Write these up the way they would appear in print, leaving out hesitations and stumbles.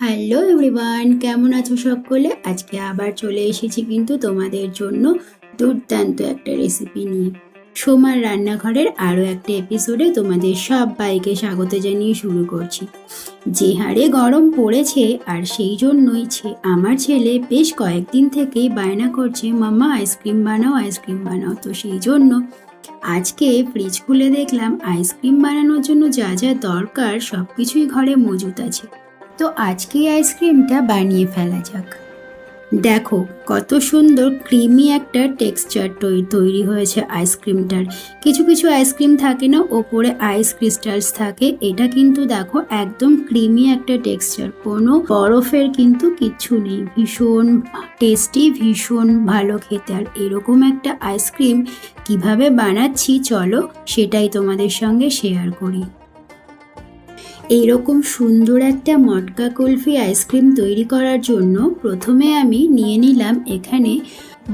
Hello everyone, কেমন আছো সকলে? আজকে আবার চলে এসেছি কিন্তু তোমাদের জন্য দুর্দান্ত একটা রেসিপি নিয়ে। সোমার রান্নাঘরের আরও একটা এপিসোডে তোমাদের সবাইকে স্বাগত জানিয়ে শুরু করছি। যে হারে গরম পড়েছে আর সেই জন্যই আমার ছেলে বেশ কয়েকদিন থেকেই বায়না করছে, মাম্মা আইসক্রিম বানাও, আইসক্রিম বানাও। তো সেই জন্য আজকে ফ্রিজ খুলে দেখলাম আইসক্রিম বানানোর জন্য যা যা দরকার সব কিছুই ঘরে মজুত আছে। তো আজকে আইসক্রিমটা বানিয়ে ফেলা যাক। দেখো কত সুন্দর ক্রিমি একটা টেক্সচার তৈরি হয়েছে আইসক্রিমটার। কিছু কিছু আইসক্রিম থাকে না, ওপরে আইস ক্রিস্টালস থাকে, এটা কিন্তু দেখো একদম ক্রিমি একটা টেক্সচার, কোনো বরফের কিন্তু কিচ্ছু নেই। ভীষণ টেস্টি, ভীষণ ভালো খেতে। আর এরকম একটা আইসক্রিম কিভাবে বানাচ্ছি চলো সেটাই তোমাদের সঙ্গে শেয়ার করি। এইরকম সুন্দর একটা মটকা কুলফি আইসক্রিম তৈরি করার জন্য প্রথমে আমি নিয়ে নিলাম এখানে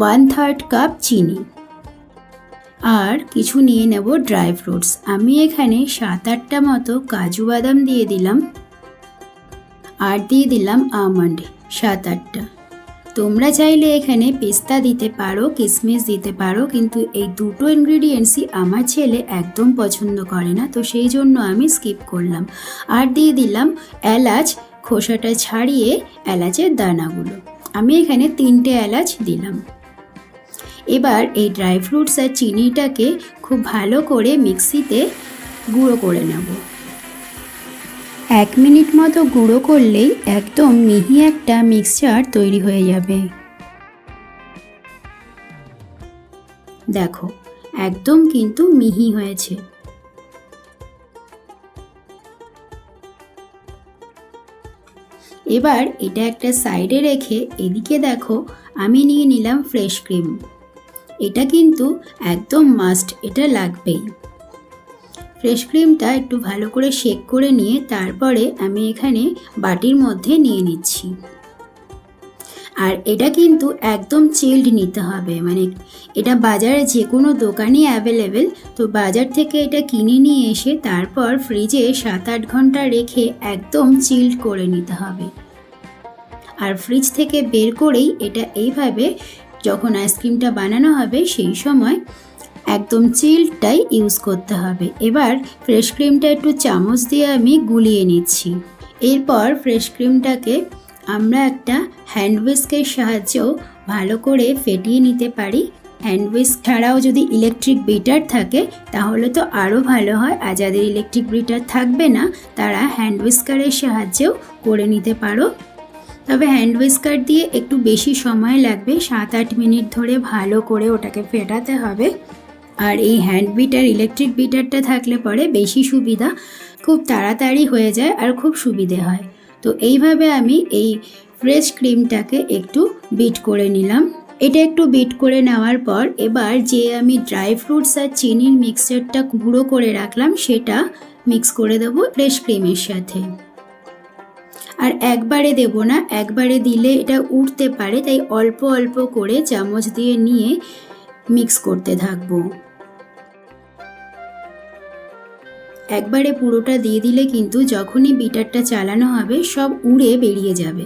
1/3 কাপ চিনি, আর কিছু নিয়ে নেব ড্রাই ফ্রুটস। আমি এখানে 7-8টা মতো কাজু বাদাম দিয়ে দিলাম, আর দিয়ে দিলাম আমন্ড 7-8টা। তোমরা চাইলে এখানে পেস্তা দিতে পারো, কিশমিশ দিতে পারো, কিন্তু এই দুটো ইনগ্রিডিয়েন্টসই আমার ছেলে একদম পছন্দ করে না, তো সেই জন্য আমি স্কিপ করলাম। আর দিয়ে দিলাম এলাচ, খোসাটা ছাড়িয়ে এলাচের দানাগুলো। আমি এখানে 3টে এলাচ দিলাম। এবার এই ড্রাই ফ্রুটস আর চিনিটাকে খুব ভালো করে মিক্সিতে গুঁড়ো করে নেব। 1 মিনিট মতো গুঁড়ো করলেই একদম মিহি একটা মিক্সচার তৈরি হয়ে যাবে। দেখো একদম কিন্তু মিহি হয়েছে। এবার এটা একটা সাইডে রেখে এদিকে দেখো আমি নিয়ে নিলাম ফ্রেশ ক্রিম। এটা কিন্তু একদম মাস্ট, এটা লাগবেই। ফ্রেশ ক্রিমটা একটু ভালো করে শেক করে নিয়ে তারপরে আমি এখানে বাটির মধ্যে নিয়ে নিচ্ছি। আর এটা কিন্তু একদম চিল্ড নিতে হবে, মানে এটা বাজারে যে কোনো দোকানই অ্যাভেলেবেল। তো বাজার থেকে এটা কিনে নিয়ে এসে তারপর ফ্রিজে 7-8 ঘন্টা রেখে একদম চিল্ড করে নিতে হবে। আর ফ্রিজ থেকে বের করেই এটা এইভাবে যখন আইসক্রিমটা বানানো হবে সেই সময় একদম চিল্ডটাই ইউজ করতে হবে। এবার ফ্রেশ ক্রিমটা একটু চামচ দিয়ে আমি গুলিয়ে নিচ্ছি। এরপর ফ্রেশ ক্রিমটাকে আমরা একটা হ্যান্ড হুইস্কের সাহায্যেও ভালো করে ফেটিয়ে নিতে পারি। হ্যান্ড হুইস্ক ছাড়াও যদি ইলেকট্রিক বিটার থাকে তাহলে তো আরও ভালো হয়, আর যাদের ইলেকট্রিক বিটার থাকবে না তারা হ্যান্ড হুইস্কারের সাহায্যেও করে নিতে পারো। তবে হ্যান্ড হুইস্কার দিয়ে একটু বেশি সময় লাগবে, 7-8 মিনিট ধরে ভালো করে ওটাকে ফেটাতে হবে। আর এই হ্যান্ড বিটার, ইলেকট্রিক বিটারটা থাকলে পরে বেশি সুবিধা, খুব তাড়াতাড়ি হয়ে যায় আর খুব সুবিধে হয়। তো এইভাবে আমি এই ফ্রেশ ক্রিমটাকে একটু বিট করে নিলাম। এটা একটু বিট করে নেওয়ার পর এবার যে আমি ড্রাই ফ্রুটস আর চিনির মিক্সচারটা গুঁড়ো করে রাখলাম সেটা মিক্স করে দেবো ফ্রেশ ক্রিমের সাথে। আর একবারে দেব না, একবারে দিলে এটা উঠতে পারে, তাই অল্প অল্প করে চামচ দিয়ে নিয়ে মিক্স করতে থাকবো। একবারে পুরোটা দিয়ে দিলে কিন্তু যখনই বিটারটা চালানো হবে সব উড়ে বেরিয়ে যাবে।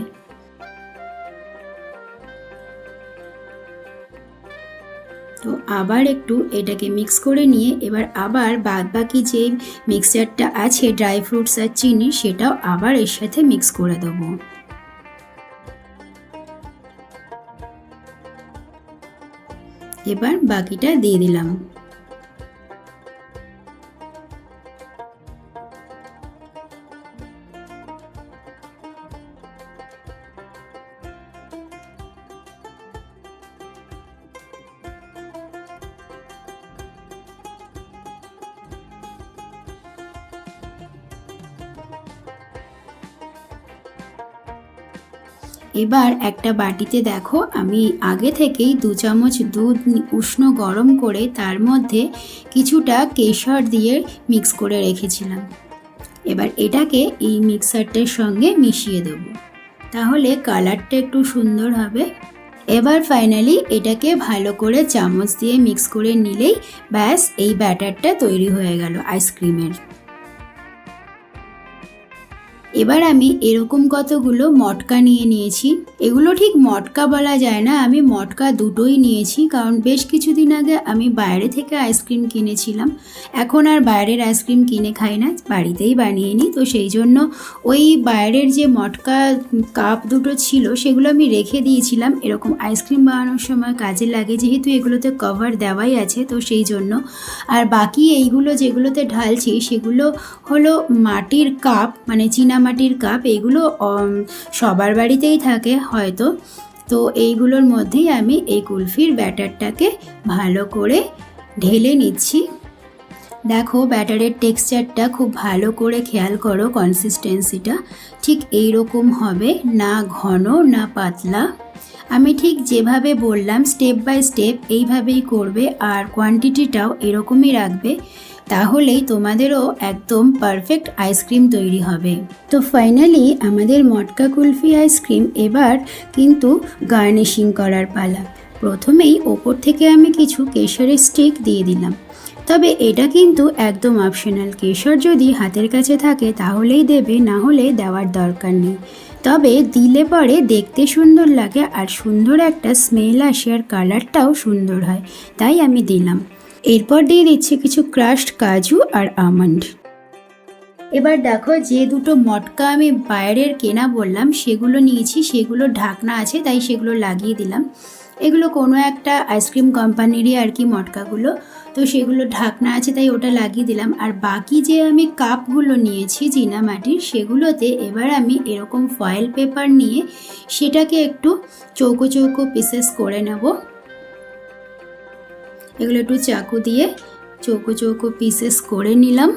তো আবার একটু এটাকে মিক্স করে নিয়ে এবার আবার বাদবাকি যে মিক্সচারটা আছে ড্রাই ফ্রুটস আর চিনি সেটাও আবার এর সাথে মিক্স করে দেবো। এবার বাকিটা দিয়ে দিলাম। এবার একটা বাটিতে দেখো আমি আগে থেকেই 2 চামচ দুধ উষ্ণ গরম করে তার মধ্যে কিছুটা কেশর দিয়ে মিক্স করে রেখেছিলাম। এবার এটাকে এই মিক্সারটার সঙ্গে মিশিয়ে দেব, তাহলে কালারটা একটু সুন্দর হবে। এবার ফাইনালি এটাকে ভালো করে চামচ দিয়ে মিক্স করে নিলেই ব্যাস এই ব্যাটারটা তৈরি হয়ে গেল আইসক্রিমের। এবার আমি এরকম কতগুলো মটকা নিয়ে নিয়েছি। এগুলো ঠিক মটকা বলা যায় না, আমি মটকা দুটোই নিয়েছি, কারণ বেশ কিছুদিন আগে আমি বাইরে থেকে আইসক্রিম কিনেছিলাম। এখন আর বাইরের আইসক্রিম কিনে খাই না, বাড়িতেই বানিয়ে নিই। তো সেই জন্য ওই বাইরের যে মটকা কাপ দুটো ছিল সেগুলো আমি রেখে দিয়েছিলাম, এরকম আইসক্রিম বানানোর সময় কাজে লাগে, যেহেতু এগুলোতে কভার দেওয়াই আছে, তো সেই জন্য। আর বাকি এইগুলো যেগুলোতে ঢালছি সেগুলো হলো মাটির কাপ, মানে চীনামাটির কাপ। এইগুলো সবার বাড়িতেই থাকে হয়তো। তো এইগুলোর মধ্যেই আমি এই কুলফির ব্যাটারটাকে ভালো করে ঢেলে নিচ্ছি। দেখো ব্যাটারের টেক্সচারটা খুব ভালো করে খেয়াল করো, কনসিস্টেন্সিটা ঠিক এই রকম হবে, না ঘন না পাতলা। আমি ঠিক যেভাবে বললাম স্টেপ বাই স্টেপ এইভাবেই করবে, আর কোয়ান্টিটিটাও এরকমই রাখবে, তাহলেই তোমাদেরও একদম পারফেক্ট আইসক্রিম তৈরি হবে। তো ফাইনালি আমাদের মটকা কুলফি আইসক্রিম এবার কিন্তু গার্নিশিং করার পালা। প্রথমেই ওপর থেকে আমি কিছু কেশরের স্টিক দিয়ে দিলাম, তবে এটা কিন্তু একদম অপশনাল। কেশর যদি হাতের কাছে থাকে তাহলেই দেবে, না হলে দেওয়ার দরকার নেই। তবে দিলে পরে দেখতে সুন্দর লাগে আর সুন্দর একটা স্মেল আসে, আর কালারটাও সুন্দর হয়, তাই আমি দিলাম। এরপর দিয়ে দিচ্ছি কিছু ক্রাশড কাজু আর আমন্ড। এবার দেখো যে দুটো মটকা আমি বাইরের কেনা বললাম সেগুলো নিয়েছি, সেগুলো ঢাকনা আছে তাই সেগুলো লাগিয়ে দিলাম। এগুলো কোনো একটা আইসক্রিম কোম্পানিরই আর কি মটকাগুলো, তো সেগুলো ঢাকনা আছে তাই ওটা লাগিয়ে দিলাম। আর বাকি যে আমি কাপগুলো নিয়েছি চীনামাটির, সেগুলোতে এবার আমি এরকম ফয়েল পেপার নিয়ে সেটাকে একটু চৌকো চৌকো পিসেস করে নেব। এগুলো একটু চাকু দিয়ে চৌকো চৌকো পিসেস করে নিলাম।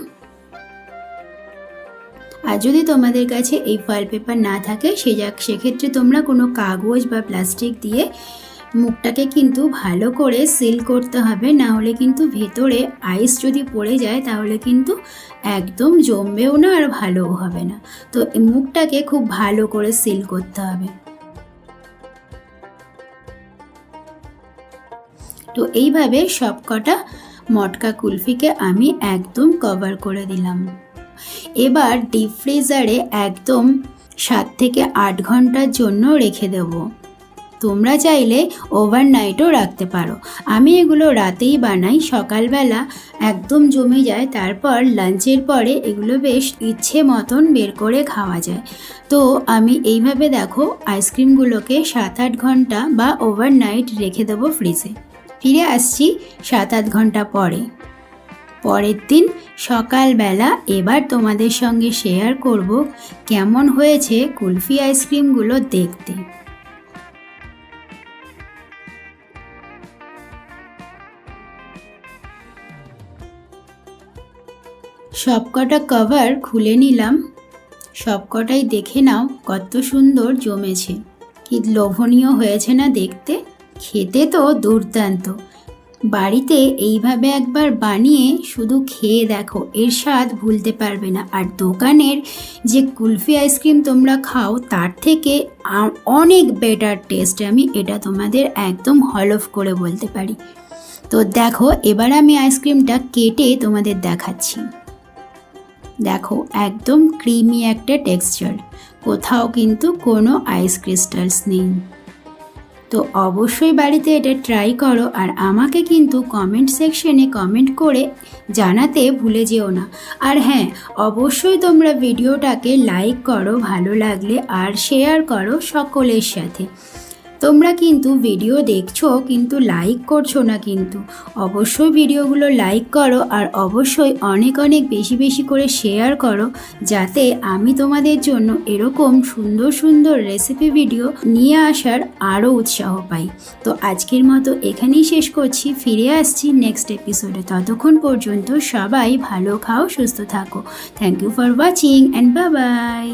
আর যদি তোমাদের কাছে এই ফয়েল পেপার না থাকে সেক্ষেত্রে তোমরা কোনো কাগজ বা প্লাস্টিক দিয়ে মুখটাকে কিন্তু ভালো করে সিল করতে হবে, না হলে কিন্তু ভেতরে আইস যদি পড়ে যায় তাহলে কিন্তু একদম জমবেও না আর ভালোও হবে না। তো মুখটাকে খুব ভালো করে সিল করতে হবে। তো এইভাবে সবকটা মটকা কুলফিকে আমি একদম কভার করে দিলাম। এবার ডিপ ফ্রিজারে একদম 7 থেকে 8 ঘন্টার জন্য রেখে দেব। তোমরা চাইলে ওভারনাইটও রাখতে পারো। আমি এগুলো রাতেই বানাই, সকালবেলা একদম জমে যায়, তারপর লাঞ্চের পরে এগুলো বেশ ইচ্ছে মতন বের করে খাওয়া যায়। তো আমি এইভাবে দেখো আইসক্রিমগুলোকে 7-8 ঘন্টা বা ওভারনাইট রেখে দেবো ফ্রিজে। ফিরে আসছি 7-8 ঘন্টা পরে। পরের দিন সকালবেলা এবার তোমাদের সঙ্গে শেয়ার করব কেমন হয়েছে কুলফি আইসক্রিমগুলো দেখতে। সবকটা কভার খুলে নিলাম, সবকটাই দেখে নাও কত সুন্দর জমেছে, কি লোভনীয় হয়েছে না দেখতে, খেতে তো দুর্দান্ত। বাড়িতে এইভাবে একবার বানিয়ে শুধু খেয়ে দেখো, এর স্বাদ ভুলতে পারবে না। আর দোকানের যে কুলফি আইসক্রিম তোমরা খাও তার থেকে অনেক বেটার টেস্ট, আমি এটা তোমাদের একদম হলফ করে বলতে পারি। তো দেখো এবার আমি আইসক্রিমটা কেটে তোমাদের দেখাচ্ছি। দেখো একদম ক্রিমি একটা টেক্সচার, কোথাও কিন্তু কোনো আইস ক্রিস্টালস নেই। তো অবশ্যই বাড়িতে এটা ট্রাই করো, আর আমাকে কিন্তু কমেন্ট সেকশনে কমেন্ট করে জানাতে ভুলে যেও না। আর হ্যাঁ, অবশ্যই তোমরা ভিডিওটাকে লাইক করো ভালো লাগলে, আর শেয়ার করো সকলের সাথে। তোমরা কিন্তু ভিডিও দেখছো কিন্তু লাইক করছো না, কিন্তু অবশ্যই ভিডিওগুলো লাইক করো, আর অবশ্যই অনেক অনেক বেশি বেশি করে শেয়ার করো, যাতে আমি তোমাদের জন্য এরকম সুন্দর সুন্দর রেসিপি ভিডিও নিয়ে আসার আরও উৎসাহ পাই। তো আজকের মতো এখানেই শেষ করছি, ফিরে আসছি নেক্সট এপিসোডে। ততক্ষণ পর্যন্ত সবাই ভালো খাও, সুস্থ থাকো। Thank you for watching and bye by.